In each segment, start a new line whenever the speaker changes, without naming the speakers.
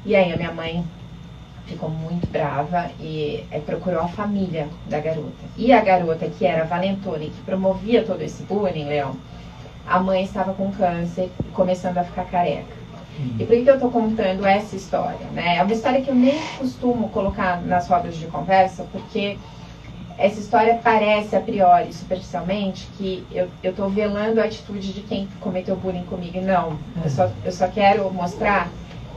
E aí a minha mãe ficou muito brava e procurou a família da garota. E a garota, que era valentona e que promovia todo esse bullying, Leão, a mãe estava com câncer e começando a ficar careca. E por que eu estou contando essa história? Né? É uma história que eu nem costumo colocar nas rodas de conversa, porque essa história parece, a priori, superficialmente, que eu estou velando a atitude de quem cometeu bullying comigo. Não, eu só quero mostrar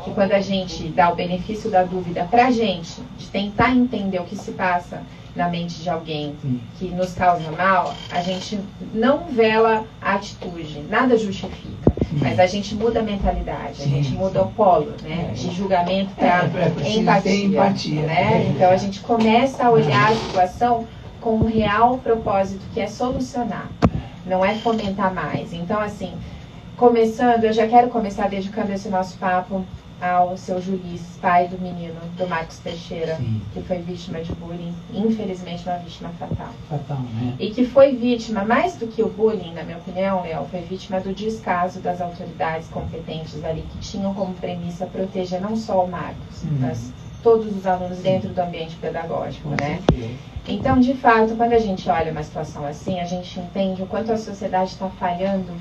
que quando a gente dá o benefício da dúvida pra gente, de tentar entender o que se passa na mente de alguém que nos causa mal, a gente não vela a atitude, nada justifica, mas a gente muda a mentalidade, a gente muda o polo, né, de julgamento para empatia, né? Então a gente começa a olhar a situação com um real propósito, que é solucionar, não é fomentar mais. Então, assim, começando, eu já quero começar dedicando esse nosso papo ao seu Juliz, pai do menino, do Marcos Teixeira, que foi vítima de bullying, infelizmente uma vítima fatal.
Fatal, né?
E que foi vítima, mais do que o bullying, na minha opinião, Léo, foi vítima do descaso das autoridades competentes ali, que tinham como premissa proteger não só o Marcos, mas todos os alunos dentro do ambiente pedagógico, né? Então, de fato, quando a gente olha uma situação assim, a gente entende o quanto a sociedade está falhando,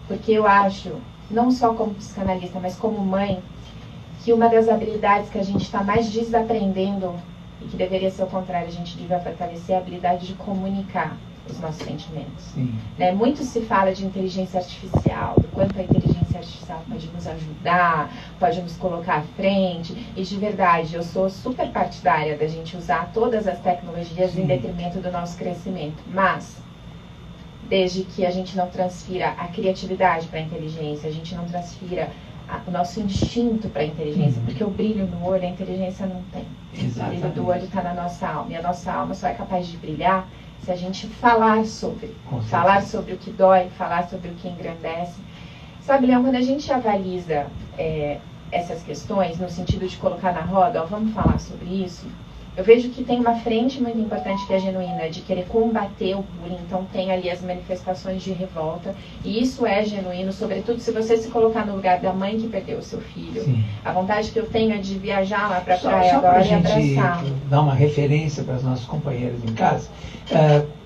porque eu acho, não só como psicanalista, mas como mãe, que uma das habilidades que a gente está mais desaprendendo, e que deveria ser o contrário, a gente devia fortalecer, é a habilidade de comunicar os nossos sentimentos. Né? Muito se fala de inteligência artificial, do quanto a inteligência artificial pode nos ajudar, pode nos colocar à frente, e de verdade, eu sou super partidária da gente usar todas as tecnologias em detrimento do nosso crescimento, mas desde que a gente não transfira a criatividade para a inteligência, a gente não transfira o nosso instinto para a inteligência, porque o brilho no olho, a inteligência não tem.
Exatamente.
O brilho do olho está na nossa alma, e a nossa alma só é capaz de brilhar se a gente falar sobre o que dói, falar sobre o que engrandece. Sabe, Leão, quando a gente avaliza essas questões, no sentido de colocar na roda, vamos falar sobre isso, eu vejo que tem uma frente muito importante que é genuína, de querer combater o bullying. Então tem ali as manifestações de revolta, e isso é genuíno, sobretudo se você se colocar no lugar da mãe que perdeu o seu filho. A vontade que eu tenho é de viajar lá para a praia agora e abraçar.
Dar uma referência para os nossos companheiros em casa,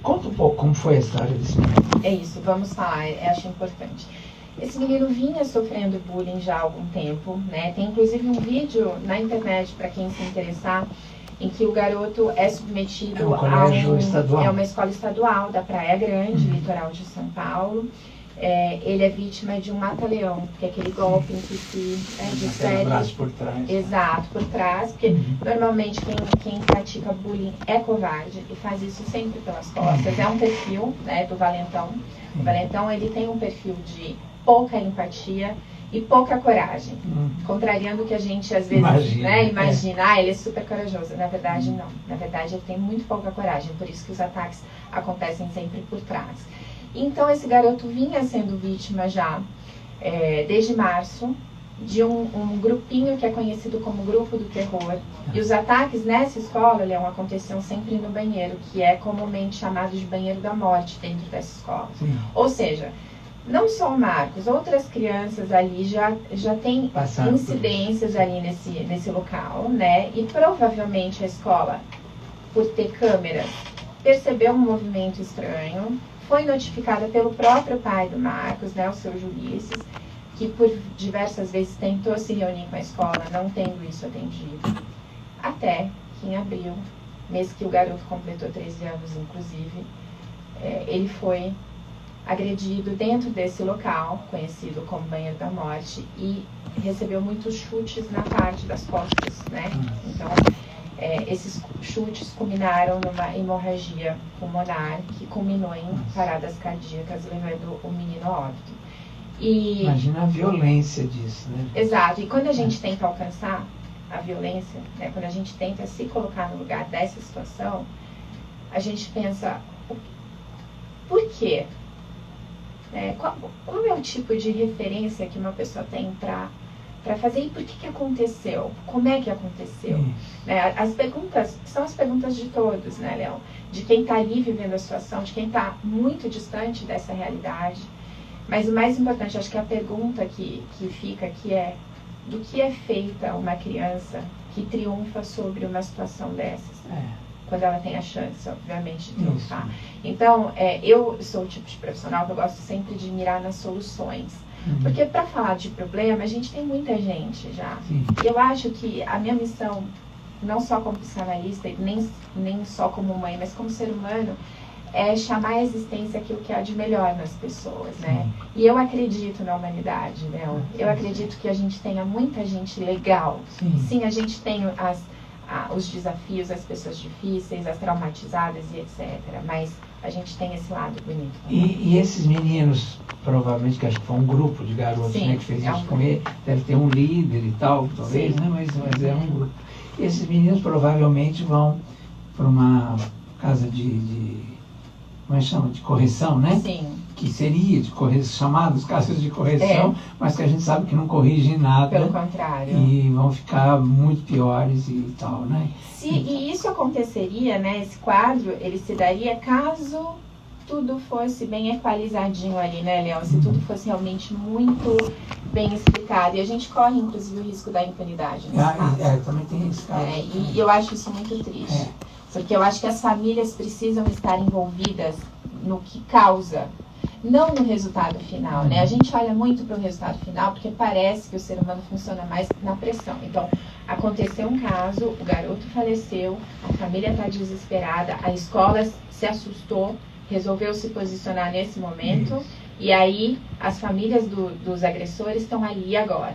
conta um pouco como foi a história desse menino.
É isso, vamos falar, acho importante. Esse menino vinha sofrendo bullying já há algum tempo, né? Tem inclusive um vídeo na internet para quem se interessar, em que o garoto é submetido a uma escola estadual da Praia Grande, litoral de São Paulo. Ele é vítima de um mata-leão, que é aquele golpe em que se difere.
Braço por trás.
Exato, por trás, porque normalmente quem pratica bullying é covarde e faz isso sempre pelas costas. É um perfil, né, do valentão. O valentão, ele tem um perfil de pouca empatia e pouca coragem, contrariando o que a gente às vezes imagina, ele é super corajoso. Na verdade, não. Na verdade, ele tem muito pouca coragem, por isso que os ataques acontecem sempre por trás. Então, esse garoto vinha sendo vítima já desde março, de um grupinho que é conhecido como Grupo do Terror. E os ataques nessa escola, Leão, aconteciam sempre no banheiro, que é comumente chamado de banheiro da morte dentro dessa escola. Ou seja, não só o Marcos, outras crianças ali já têm incidências ali nesse local, né? E provavelmente a escola, por ter câmeras, percebeu um movimento estranho, foi notificada pelo próprio pai do Marcos, né, o seu Juliz, que por diversas vezes tentou se reunir com a escola, não tendo isso atendido. Até que em abril, mês que o garoto completou 13 anos, inclusive, ele foi agredido dentro desse local, conhecido como Banheiro da Morte, e recebeu muitos chutes na parte das costas, né? Então, esses chutes culminaram numa hemorragia pulmonar, que culminou em paradas cardíacas, levando o menino a óbito.
Imagina a violência disso, né?
Exato, e quando a gente tenta alcançar a violência, né, quando a gente tenta se colocar no lugar dessa situação, a gente pensa, por quê? Qual é o tipo de referência que uma pessoa tem para fazer, e por que aconteceu? Como é que aconteceu? As perguntas são as perguntas de todos, né, Léo? De quem está ali vivendo a situação, de quem está muito distante dessa realidade. Mas o mais importante, acho que a pergunta que fica aqui é: do que é feita uma criança que triunfa sobre uma situação dessas. Quando ela tem a chance, obviamente, de triunfar. Então, eu sou o tipo de profissional que eu gosto sempre de mirar nas soluções. Porque para falar de problema, a gente tem muita gente já. E eu acho que a minha missão, não só como psicanalista, nem só como mãe, mas como ser humano, é chamar à existência aquilo que há de melhor nas pessoas, né? E eu acredito na humanidade, né? Eu acredito que a gente tenha muita gente legal. Sim, a gente tem os desafios, as pessoas difíceis, as traumatizadas e etc. Mas a gente tem esse lado bonito.
E esses meninos, provavelmente, que acho que foi um grupo de garotos, né, que fez isso com ele, deve ter um líder e tal, talvez, né? Mas é um grupo. Esses meninos provavelmente vão para uma casa como é que chama? De correção, né?
Sim.
Que seria de correção, chamados casos de correção, mas que a gente sabe que não corrigem nada.
Pelo contrário.
E vão ficar muito piores e tal, né?
E isso aconteceria, né? Esse quadro, ele se daria caso tudo fosse bem equalizadinho ali, né, Leão? Se tudo fosse realmente muito bem explicado. E a gente corre, inclusive, o risco da impunidade nesse caso.
Também tem esse caso.
E eu acho isso muito triste. Porque eu acho que as famílias precisam estar envolvidas no que causa, não no resultado final, né? A gente olha muito para o resultado final porque parece que o ser humano funciona mais na pressão. Então, aconteceu um caso, o garoto faleceu, a família está desesperada, a escola se assustou, resolveu se posicionar nesse momento, e aí as famílias dos agressores estão ali, e agora?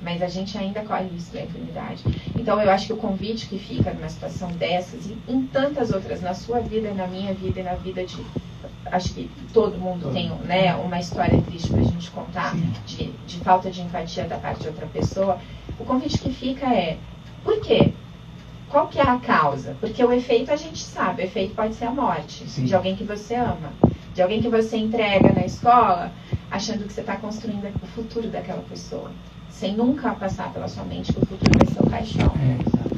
Mas a gente ainda corre isso da impunidade. Então eu acho que o convite que fica numa situação dessas e em tantas outras, na sua vida, na minha vida e na vida de... Acho que todo mundo tem, né, uma história triste pra gente contar, de falta de empatia da parte de outra pessoa. O convite que fica é, por quê? Qual que é a causa? Porque o efeito a gente sabe, o efeito pode ser a morte de alguém que você ama, de alguém que você entrega na escola, achando que você está construindo o futuro daquela pessoa, sem nunca passar pela sua mente que o futuro vai ser o caixão.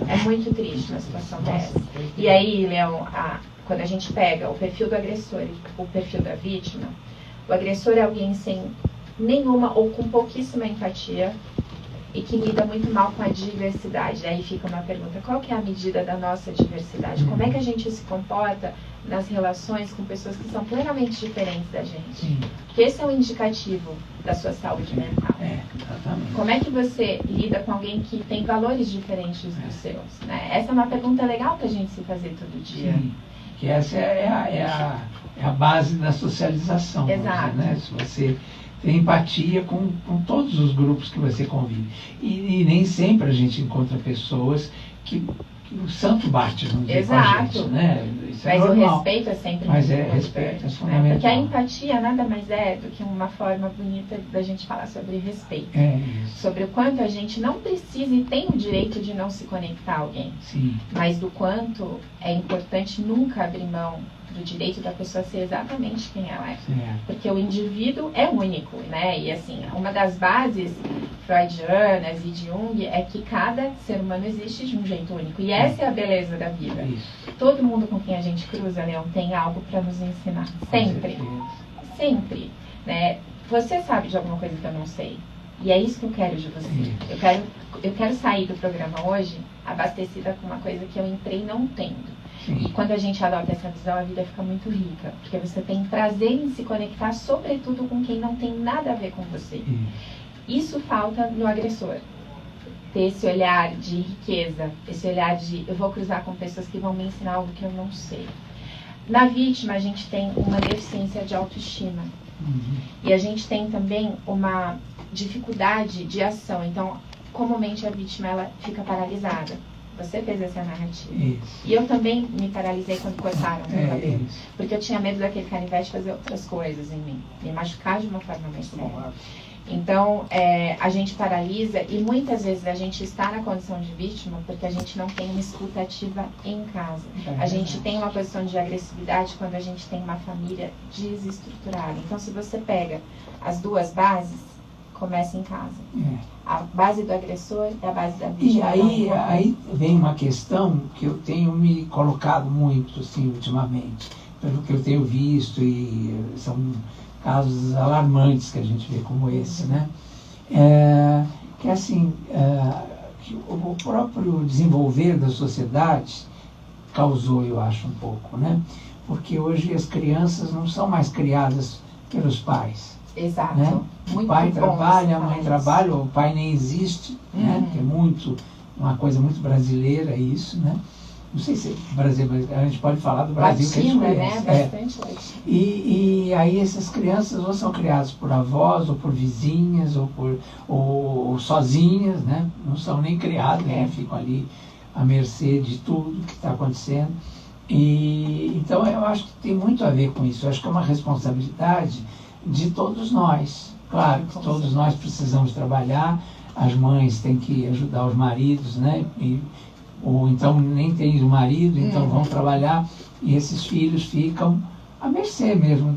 É muito triste uma situação dessa. E aí, Leão, quando a gente pega o perfil do agressor e o perfil da vítima, o agressor é alguém sem nenhuma ou com pouquíssima empatia e que lida muito mal com a diversidade. Aí fica uma pergunta, qual que é a medida da nossa diversidade? Como é que a gente se comporta nas relações com pessoas que são plenamente diferentes da gente? Porque esse é um indicativo da sua saúde mental.
Exatamente.
Como é que você lida com alguém que tem valores diferentes dos seus? Né? Essa é uma pergunta legal pra gente se fazer todo dia.
Que essa é a base da socialização.
Exato.
Né? Se você tem empatia com todos os grupos que você convive. E nem sempre a gente encontra pessoas que o santo bate, vamos dizer, com a gente, né? Isso é
mas
normal.
O respeito é sempre
Mas
muito
respeito é fundamental.
Porque a empatia nada mais é do que uma forma bonita da gente falar sobre respeito. Sobre o quanto a gente não precisa e tem o direito de não se conectar a alguém. Mas do quanto é importante nunca abrir mão do direito da pessoa ser exatamente quem ela é. Porque o indivíduo é único, né? E assim, uma das bases freudianas e de Jung é que cada ser humano existe de um jeito único. E essa é a beleza da vida. Todo mundo com quem a gente cruza, Leão, tem algo para nos ensinar. Sempre. Sempre. Né? Você sabe de alguma coisa que eu não sei. E é isso que eu quero de você. Eu quero sair do programa hoje abastecida com uma coisa que eu entrei não tendo. E quando a gente adota essa visão, a vida fica muito rica. Porque você tem prazer em se conectar, sobretudo com quem não tem nada a ver com você. Isso falta no agressor. Ter esse olhar de riqueza, esse olhar de eu vou cruzar com pessoas que vão me ensinar algo que eu não sei. Na vítima, a gente tem uma deficiência de autoestima. E a gente tem também uma dificuldade de ação. Então, comumente a vítima ela fica paralisada. Você fez essa narrativa. E eu também me paralisei quando cortaram meu cabelo. Porque eu tinha medo daquele canivete fazer outras coisas em mim. Me machucar de uma forma mais séria. Então, a gente paralisa e muitas vezes a gente está na condição de vítima porque a gente não tem uma escuta ativa em casa. A gente tem uma posição de agressividade quando a gente tem uma família desestruturada. Então, se você pega as duas bases, começa em casa. A base do agressor e a base da vítima.
E aí vem uma questão que eu tenho me colocado muito, assim, ultimamente, pelo que eu tenho visto, e são casos alarmantes que a gente vê como esse, né? que assim, que o próprio desenvolver da sociedade causou, eu acho, um pouco, né? Porque hoje as crianças não são mais criadas pelos pais.
Exato.
Né? O pai trabalha, a mãe
pais.
trabalha, o pai nem existe, né? Que é uma coisa muito brasileira isso, né? Não sei se Brasil, a gente pode falar do Brasil que a gente conhece.
Né? Bastante latino.
E aí essas crianças ou são criadas por avós, ou por vizinhas, ou sozinhas, né? Não são nem criadas, né? Ficam ali à mercê de tudo que está acontecendo. E então eu acho que tem muito a ver com isso. Eu acho que é uma responsabilidade de todos nós. Claro que todos nós precisamos trabalhar, as mães têm que ajudar os maridos, né? Ou então nem tem o marido, então vão trabalhar, e esses filhos ficam à mercê mesmo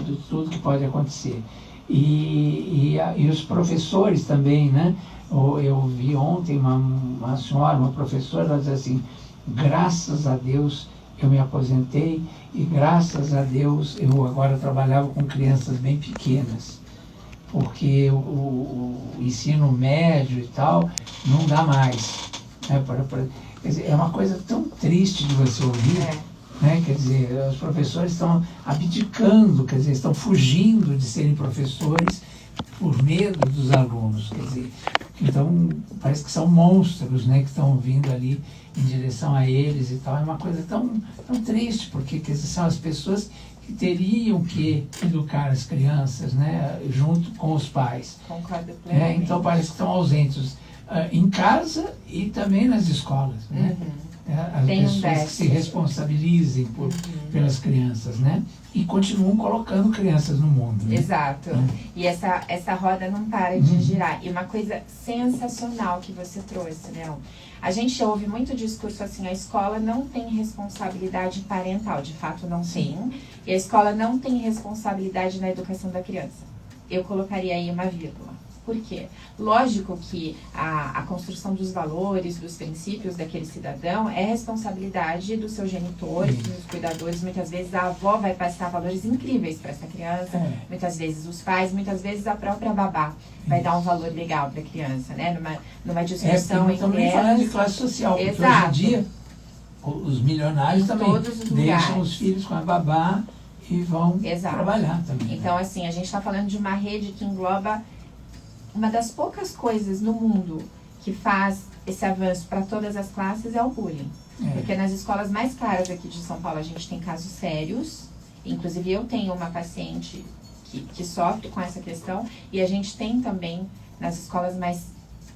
de tudo que pode acontecer. E os professores também, né? Eu vi ontem uma senhora, uma professora, ela dizia assim, graças a Deus eu me aposentei e graças a Deus eu agora trabalhava com crianças bem pequenas, porque o ensino médio e tal não dá mais. Quer dizer, é uma coisa tão triste de você ouvir, né? Quer dizer, os professores estão abdicando, quer dizer, estão fugindo de serem professores por medo dos alunos, quer dizer, então parece que são monstros, né, que estão vindo ali em direção a eles e tal. É uma coisa tão triste, porque quer dizer, são as pessoas que teriam que educar as crianças, né, junto com os pais.
Concordo plenamente.
Então parece que estão ausentes em casa e também nas escolas, né? As pessoas que se responsabilizem pelas crianças, né? E continuam colocando crianças no mundo. Né?
Exato. E essa roda não para de girar. E uma coisa sensacional que você trouxe, Leão. A gente ouve muito discurso assim, a escola não tem responsabilidade parental, de fato não tem. E a escola não tem responsabilidade na educação da criança. Eu colocaria aí uma vírgula. Por quê? Lógico que a construção dos valores, dos princípios daquele cidadão é responsabilidade dos seus genitores, dos cuidadores. Muitas vezes a avó vai passar valores incríveis para essa criança, muitas vezes os pais, muitas vezes a própria babá vai dar um valor legal para a criança, né? Numa discussão entre
também falando de classe social, porque hoje em dia os milionários também deixam os filhos com a babá e vão trabalhar também.
Então, assim, a gente está falando de uma rede que engloba uma das poucas coisas no mundo que faz esse avanço para todas as classes é o bullying. Porque nas escolas mais caras aqui de São Paulo a gente tem casos sérios. Inclusive eu tenho uma paciente que sofre com essa questão. E a gente tem também nas escolas mais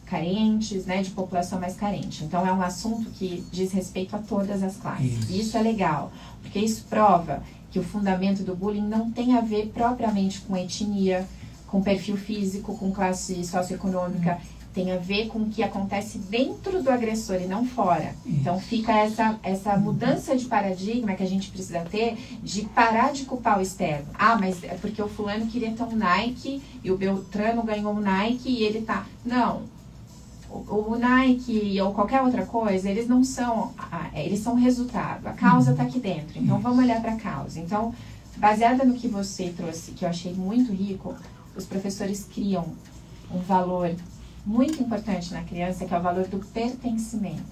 carentes, né, de população mais carente. Então é um assunto que diz respeito a todas as classes. E isso é legal, porque isso prova que o fundamento do bullying não tem a ver propriamente com etnia, com perfil físico, com classe socioeconômica, tem a ver com o que acontece dentro do agressor e não fora. Então fica essa mudança de paradigma que a gente precisa ter, de parar de culpar o externo. Ah, mas é porque o fulano queria ter um Nike e o Beltrano ganhou um Nike e ele tá... Não, o Nike ou qualquer outra coisa, eles não são... Eles são resultado, a causa está aqui dentro. Então vamos olhar para a causa. Então, baseada no que você trouxe, que eu achei muito rico, os professores criam um valor muito importante na criança, que é o valor do pertencimento.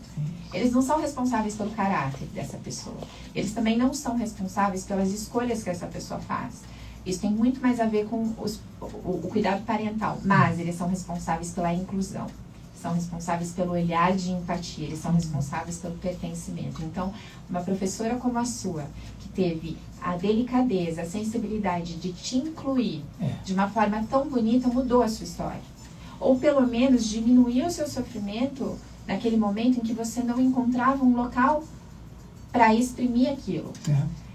Eles não são responsáveis pelo caráter dessa pessoa. Eles também não são responsáveis pelas escolhas que essa pessoa faz. Isso tem muito mais a ver com o cuidado parental, mas eles são responsáveis pela inclusão. São responsáveis pelo olhar de empatia, eles são responsáveis pelo pertencimento. Então, uma professora como a sua, que teve a delicadeza, a sensibilidade de te incluir de uma forma tão bonita, mudou a sua história. Ou pelo menos diminuiu o seu sofrimento naquele momento em que você não encontrava um local para exprimir aquilo.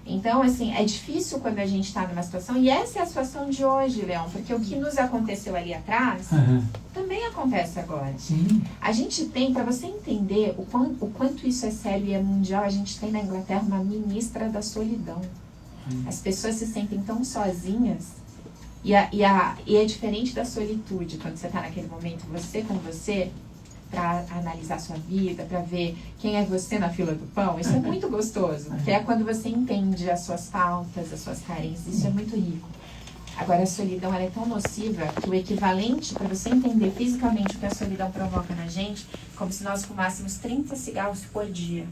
Então, assim, é difícil quando a gente está numa situação, e essa é a situação de hoje, Leão, porque o que nos aconteceu ali atrás também acontece agora.
Sim.
A gente tem, para você entender o quanto isso é sério e é mundial, a gente tem na Inglaterra uma ministra da solidão. As pessoas se sentem tão sozinhas, e é diferente da solitude, quando você está naquele momento, você com você, para analisar sua vida, para ver quem é você na fila do pão. Isso é muito gostoso, porque é quando você entende as suas faltas, as suas carências. Isso é muito rico. Agora, a solidão ela é tão nociva que o equivalente, para você entender fisicamente o que a solidão provoca na gente, é como se nós fumássemos 30 cigarros por dia.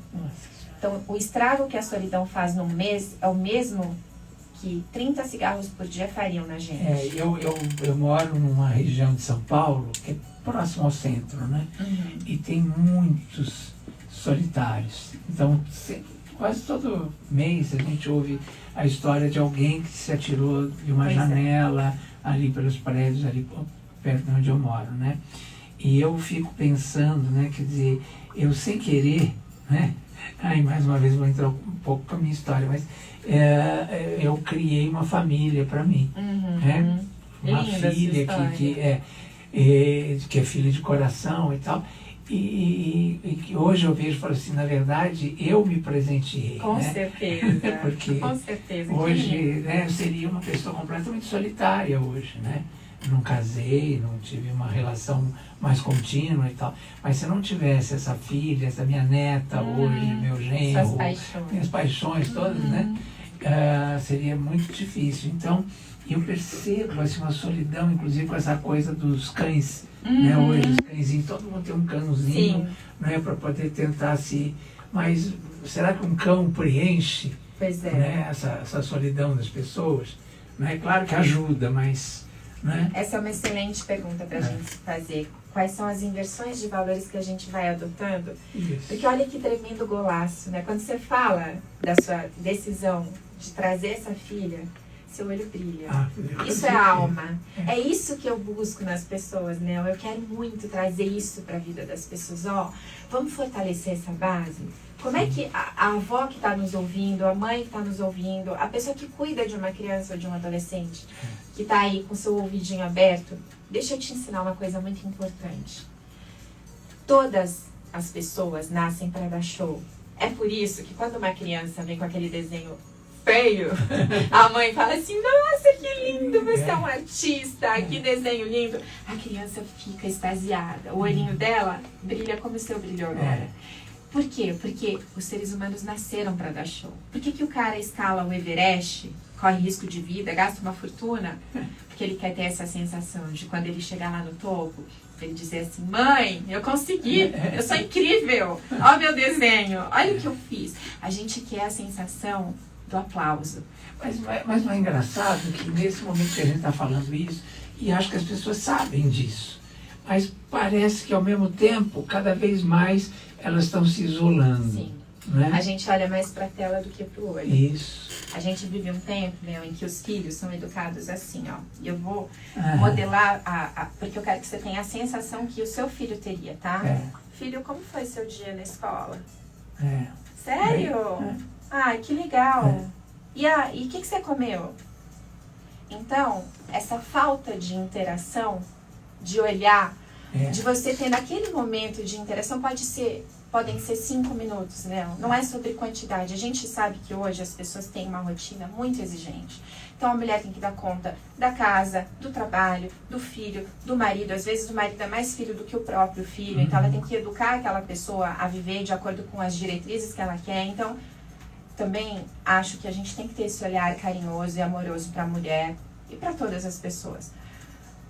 Então, o estrago que a solidão faz num mês é o mesmo que 30 cigarros por dia fariam na gente.
Eu moro numa região de São Paulo, que é próximo ao centro, né? E tem muitos solitários. Então, quase todo mês a gente ouve a história de alguém que se atirou de uma janela ali pelos prédios, ali perto de onde eu moro, né? E eu fico pensando, né? Quer dizer, eu sem querer, né? Aí mais uma vez vou entrar um pouco com a minha história, mas eu criei uma família para mim, né? Uma filha que é filha de coração e tal. E que hoje eu vejo, falo assim, na verdade, eu me presenteei.
Com certeza.
Porque
com certeza.
Hoje, né, eu seria uma pessoa completamente solitária hoje, né? Não casei, não tive uma relação mais contínua e tal. Mas se eu não tivesse essa filha, essa minha neta hoje, meu genro, minhas paixões todas, né? Seria muito difícil. Então, eu percebo assim, uma solidão, inclusive com essa coisa dos cães. Né? Hoje os cãezinhos, todo mundo tem um cãozinho, né, para poder tentar se... Mas será que um cão preenche né, essa solidão das pessoas? Né? Claro que ajuda, mas... Né?
Essa é uma excelente pergunta para a gente fazer. Quais são as inversões de valores que a gente vai adotando? Isso. Porque olha que tremendo golaço, né? Quando você fala da sua decisão de trazer essa filha, seu olho brilha. Isso é a alma. É isso que eu busco nas pessoas, né? Eu quero muito trazer isso para a vida das pessoas. Vamos fortalecer essa base? Como é que a avó que está nos ouvindo, a mãe que está nos ouvindo, a pessoa que cuida de uma criança ou de um adolescente, que está aí com seu ouvidinho aberto, deixa eu te ensinar uma coisa muito importante. Todas as pessoas nascem para dar show. É por isso que quando uma criança vem com aquele desenho feio, a mãe fala assim, nossa, que lindo, você é um artista, que desenho lindo. A criança fica extasiada, o olhinho dela brilha como o seu brilhou agora. Por quê? Porque os seres humanos nasceram para dar show. Por que o cara escala o Everest, corre risco de vida, gasta uma fortuna? Porque ele quer ter essa sensação de quando ele chegar lá no topo, ele dizer assim, mãe, eu consegui, eu sou incrível, olha o meu desenho, olha o que eu fiz. A gente quer a sensação do aplauso.
Mas não é engraçado que nesse momento que a gente está falando isso, e acho que as pessoas sabem disso, mas parece que ao mesmo tempo, cada vez mais, elas estão se isolando.
Sim.
Né?
A gente olha mais para a tela do que para o olho.
Isso.
A gente vive um tempo, né, em que os filhos são educados assim, ó. E eu vou modelar, porque eu quero que você tenha a sensação que o seu filho teria, tá? Filho, como foi seu dia na escola? Sério? Ai, que legal. E o que você comeu? Então, essa falta de interação, de olhar, de você ter naquele momento de interação, podem ser 5 minutos, né? Não é sobre quantidade. A gente sabe que hoje as pessoas têm uma rotina muito exigente. Então a mulher tem que dar conta da casa, do trabalho, do filho, do marido. Às vezes o marido é mais filho do que o próprio filho. Então ela tem que educar aquela pessoa a viver de acordo com as diretrizes que ela quer. Então também acho que a gente tem que ter esse olhar carinhoso e amoroso para a mulher e para todas as pessoas.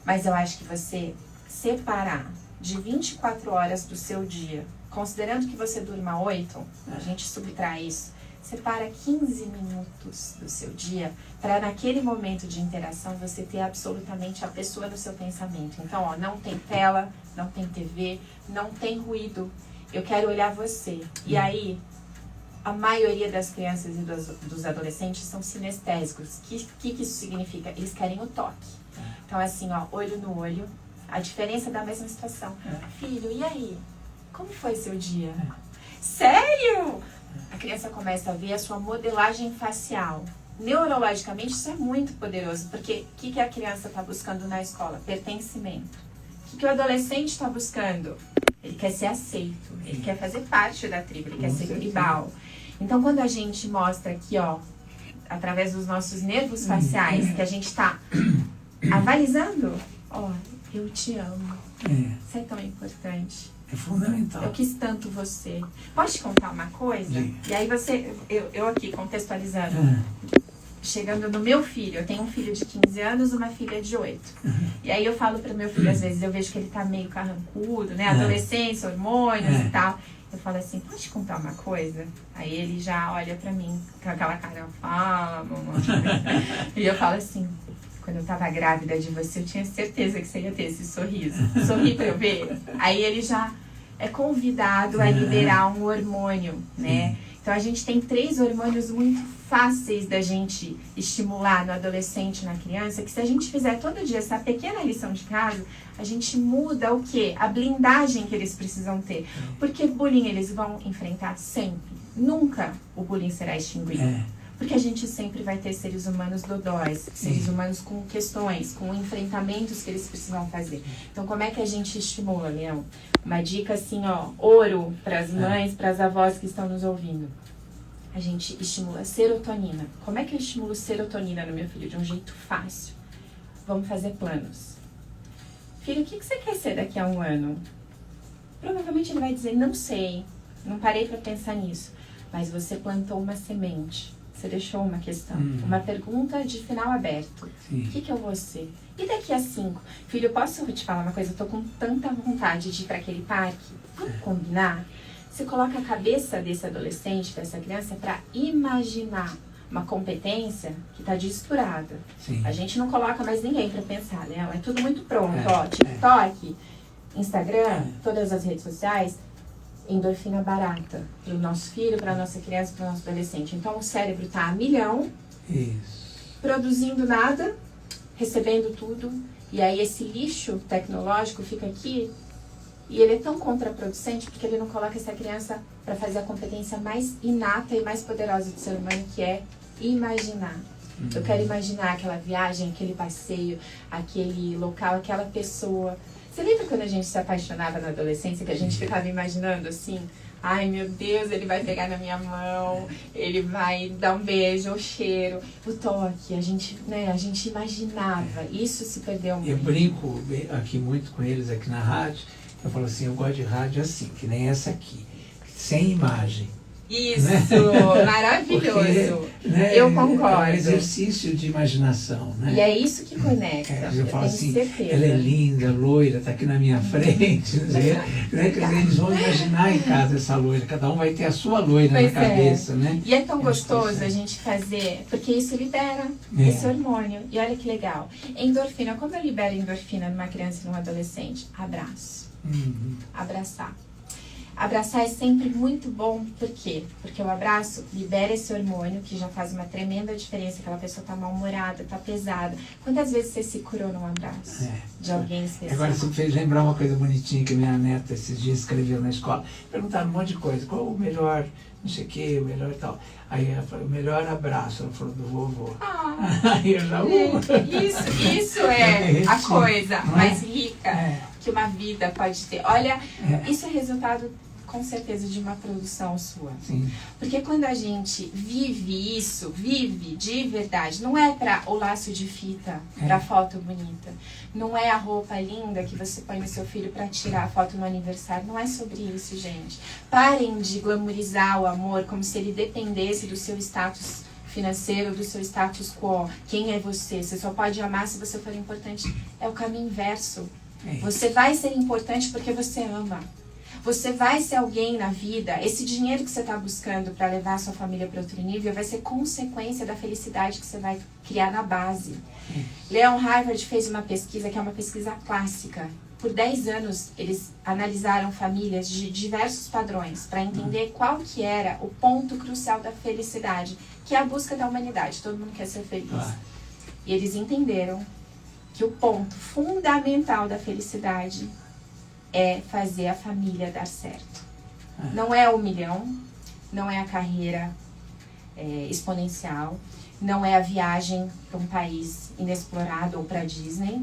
Mas eu acho que você separar de 24 horas do seu dia, considerando que você durma 8, a gente subtrai isso, separa 15 minutos do seu dia para naquele momento de interação você ter absolutamente a pessoa no seu pensamento. Então, não tem tela, não tem TV, não tem ruído. Eu quero olhar você. E aí, a maioria das crianças e dos adolescentes são sinestésicos. O que isso significa? Eles querem o toque. Então, assim, olho no olho, a diferença da mesma situação. Filho, e aí? Como foi seu dia? Sério? A criança começa a ver a sua modelagem facial. Neurologicamente, isso é muito poderoso, porque o que a criança está buscando na escola? Pertencimento. O que o adolescente está buscando? Ele quer ser aceito, ele quer fazer parte da tribo, ele quer ser tribal. Então, quando a gente mostra aqui, através dos nossos nervos faciais, que a gente está avalizando, eu te amo. Você é tão importante.
É fundamental.
Eu quis tanto você. Posso te contar uma coisa?
Sim.
E aí eu aqui contextualizando. chegando no meu filho. Eu tenho um filho de 15 anos, uma filha de 8. E aí eu falo pro meu filho, às vezes, eu vejo que ele tá meio carrancudo, né? Adolescência, hormônios e tal. Eu falo assim, posso te contar uma coisa? Aí ele já olha pra mim com aquela cara, fala, mamãe. E eu falo assim, quando eu tava grávida de você, eu tinha certeza que você ia ter esse sorriso. Sorri pra eu ver. Aí ele já é convidado a liberar um hormônio, né? Então a gente tem 3 hormônios muito fáceis da gente estimular no adolescente, na criança, que se a gente fizer todo dia essa pequena lição de casa, a gente muda o quê? A blindagem que eles precisam ter. Porque bullying eles vão enfrentar sempre. Nunca o bullying será extinguido. Porque a gente sempre vai ter seres humanos dodóis, seres humanos com questões, com enfrentamentos que eles precisam fazer. Então, como é que a gente estimula, Leão? Uma dica assim, ó, ouro para as mães, para as avós que estão nos ouvindo. A gente estimula serotonina. Como é que eu estimulo serotonina no meu filho? De um jeito fácil. Vamos fazer planos. Filho, o que você quer ser daqui a 1 ano? Provavelmente ele vai dizer, não sei, não parei para pensar nisso. Mas você plantou uma semente. Você deixou uma questão, uma pergunta de final aberto. O que eu vou ser? E daqui a 5? Filho, posso te falar uma coisa? Eu tô com tanta vontade de ir para aquele parque. Vamos combinar? Você coloca a cabeça desse adolescente, dessa criança, para imaginar uma competência que tá desturada. A gente não coloca mais ninguém para pensar, né? É tudo muito pronto. Ó, TikTok, Instagram, todas as redes sociais. Endorfina barata para o nosso filho, para a nossa criança, para o nosso adolescente. Então o cérebro está a milhão, produzindo nada, recebendo tudo, e aí esse lixo tecnológico fica aqui e ele é tão contraproducente porque ele não coloca essa criança para fazer a competência mais inata e mais poderosa do ser humano, que é imaginar. Eu quero imaginar aquela viagem, aquele passeio, aquele local, aquela pessoa. Você lembra quando a gente se apaixonava na adolescência, que a gente ficava imaginando assim, ai meu Deus, ele vai pegar na minha mão, ele vai dar um beijo, ou cheiro, o toque, a gente imaginava, isso se perdeu muito.
Eu brinco aqui muito com eles aqui na rádio, eu falo assim, eu gosto de rádio assim, que nem essa aqui, sem imagem.
Isso, maravilhoso.
Porque, né,
eu concordo.
É um exercício de imaginação, né?
E é isso que conecta.
Eu falo assim,
certeza.
ela é linda, loira, está aqui na minha frente. Né? Quer dizer, eles vão imaginar em casa essa loira, cada um vai ter a sua loira na cabeça, né?
E é tão gostoso a gente fazer, porque isso libera esse hormônio. E olha que legal. Endorfina, como eu libero endorfina numa criança e num adolescente? Abraço. Abraçar. Abraçar é sempre muito bom, por quê? Porque o abraço libera esse hormônio que já faz uma tremenda diferença, aquela pessoa tá mal-humorada, tá pesada. Quantas vezes você se curou num abraço de alguém especial?
Agora você me fez lembrar uma coisa bonitinha que minha neta esses dias escreveu na escola. Perguntaram um monte de coisa, qual o melhor, não sei o que, o melhor tal. Aí ela falou, o melhor abraço, ela falou, do vovô. Aí eu já...
Isso é a coisa mais rica que uma vida pode ter. Olha, isso é resultado, com certeza, de uma produção sua.
Sim.
Porque quando a gente vive isso, vive de verdade, não é para o laço de fita, para foto bonita, não é a roupa linda que você põe no seu filho para tirar a foto no aniversário, não é sobre isso, gente. Parem de glamourizar o amor como se ele dependesse do seu status financeiro, do seu status quo. Quem é você? Você só pode amar se você for importante. É o caminho inverso. Você vai ser importante porque você ama. Você vai ser alguém na vida. Esse dinheiro que você está buscando para levar a sua família para outro nível vai ser consequência da felicidade que você vai criar na base. Leon Harvard fez uma pesquisa que é uma pesquisa clássica. Por 10 anos, eles analisaram famílias de diversos padrões para entender qual que era o ponto crucial da felicidade, que é a busca da humanidade. Todo mundo quer ser feliz. E eles entenderam que o ponto fundamental da felicidade é fazer a família dar certo. Não é o milhão, não é a carreira exponencial, não é a viagem para um país inexplorado ou para Disney.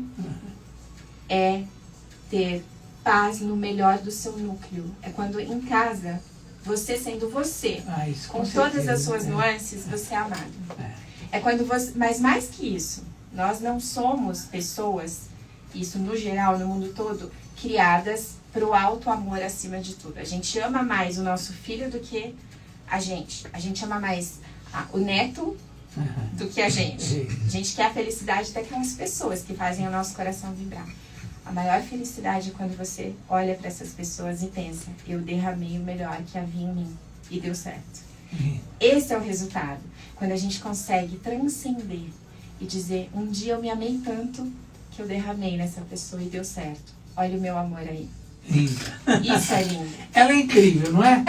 É ter paz no melhor do seu núcleo. É quando em casa, você sendo você, com todas as suas nuances, você é amado. É quando você... Mas mais que isso, nós não somos pessoas, isso no geral, no mundo todo, criadas para o alto amor acima de tudo. A gente ama mais o nosso filho do que a gente. A gente ama mais o neto do que a gente. A gente quer a felicidade daquelas pessoas que fazem o nosso coração vibrar. A maior felicidade é quando você olha para essas pessoas e pensa, eu derramei o melhor que havia em mim e deu certo. Esse é o resultado. Quando a gente consegue transcender e dizer, um dia eu me amei tanto que eu derramei nessa pessoa e deu certo. Olha o meu amor aí.
Linda.
Isso é lindo.
Ela é incrível, não é?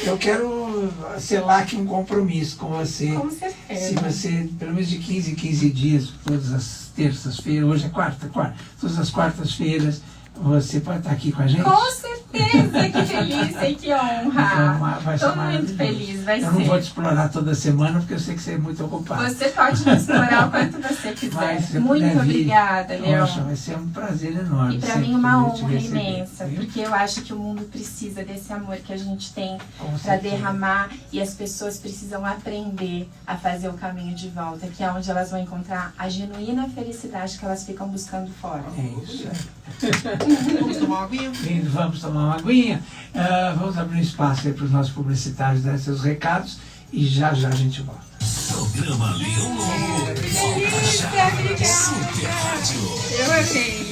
Eu quero selar aqui um compromisso com você.
Com certeza.
Se você, pelo menos de 15 em 15 dias, todas as terças-feiras, hoje é quarta, todas as quartas-feiras, você pode estar aqui com a gente?
Com certeza, que delícia e que honra.
Vai ser
Estou muito feliz, vai ser.
Eu não vou te explorar toda semana, porque eu sei que você é muito ocupado.
Você pode me explorar o quanto você quiser. Muito obrigada, Leon.
Poxa, vai ser um prazer enorme.
E para mim uma honra imensa, porque eu acho que o mundo precisa desse amor que a gente tem para derramar, e as pessoas precisam aprender a fazer o caminho de volta, que é onde elas vão encontrar a genuína felicidade que elas ficam buscando fora.
É isso.
Vamos tomar uma aguinha?
Vamos tomar uma aguinha. Vamos abrir um espaço aí para os nossos publicitários darem seus recados e já já a gente volta.
Programa Leão Lobo.
Delícia, obrigada.
Super Rádio.
Eu amei.